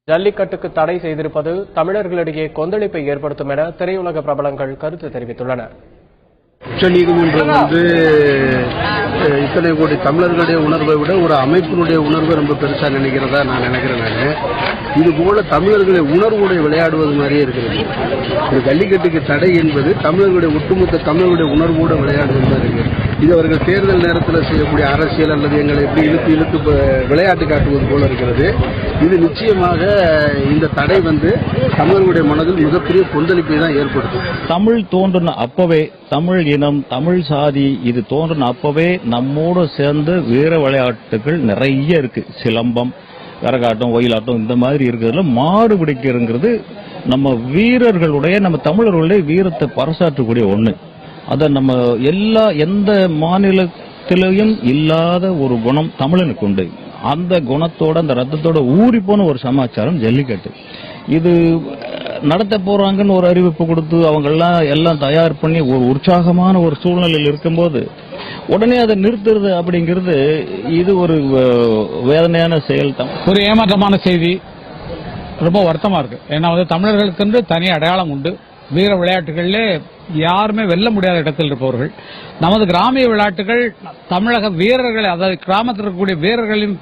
ஜல்லிக்கட்டுக்கு தடை செய்திருப்பது தமிழர்களிடையே கொந்தளிப்பை ஏற்படுத்தும் என திரையுலக பிரபலங்கள் கருத்து தெரிவித்துள்ளனர். உச்சநீதிமன்றம் இத்தனை கோடி தமிழர்களுடைய உணர்வை விட ஒரு அமைப்பினுடைய உணர்வை ரொம்ப பெருசா நினைக்கிறதா நான் நினைக்கிறேன். இது போல தமிழர்களை உணர்வுடைய விளையாடுவது மாதிரியே இருக்கிறது. இந்த ஜல்லிக்கட்டுக்கு தடை என்பது தமிழர்களுடைய ஒட்டுமொத்த தமிழர்களுடைய உணர்வோடு விளையாடுவது மாதிரி இருக்கு. இது அவர்கள் தேர்தல் நேரத்தில் செய்யக்கூடிய அரசியல் அல்லது எங்களை எப்படி இழுத்து விளையாட்டு காட்டுவது போல இருக்கிறது. இது நிச்சயமாக இந்த தடை தமிழர்களுடைய மனதில் மிகப்பெரிய கொந்தளிப்பை தான் ஏற்படுத்தும். தமிழ் தோன்றின அப்பவே, தமிழ் இனம், தமிழ் சாதி இது தோன்றின அப்பவே நம்மோடு சேர்ந்து வீர விளையாட்டுகள் நிறைய இருக்கு. சிலம்பம், கரகாட்டம், ஒயிலாட்டம் இந்த மாதிரி இருக்கிறதுல மாடு பிடிக்கிறதுங்கிறது நம்ம வீரர்களுடைய, நம்ம தமிழர்களுடைய வீரத்தை பறைசாற்றக்கூடிய ஒண்ணு. அத நம்ம எந்த மாநிலத்திலையும் இல்லாத ஒரு குணம் தமிழனுக்கு உண்டு. அந்த குணத்தோட, அந்த ரத்தத்தோட ஊறி போன ஒரு சமாச்சாரம் ஜல்லிக்கட்டு. இது நடத்த போறாங்கன்னு ஒரு அறிவிப்பு கொடுத்து அவங்க எல்லாம் தயார் பண்ணி ஒரு உற்சாகமான ஒரு சூழ்நிலையில் இருக்கும்போது உடனே அதை நிறுத்துறது அப்படிங்கிறது இது ஒரு வேதனையான செயல் தான். ஒரு ஏமாற்றமான செய்தி, ரொம்ப வருத்தமா இருக்கு. ஏன்னா தமிழர்களுக்கு தனி அடையாளம் உண்டு. வீர விளையாட்டுகளிலே யாருமே வெல்ல முடியாத இடத்தில் இருப்பவர்கள். நமது கிராமிய விளையாட்டுகள் தமிழக வீரர்களை, அதாவது கிராமத்தில் இருக்கக்கூடிய வீரர்களின்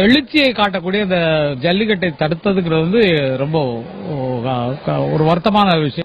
எழுச்சியை காட்டக்கூடிய இந்த ஜல்லிக்கட்டை தடுத்ததுங்கிறது ரொம்ப ஒரு வருத்தமான விஷயம்.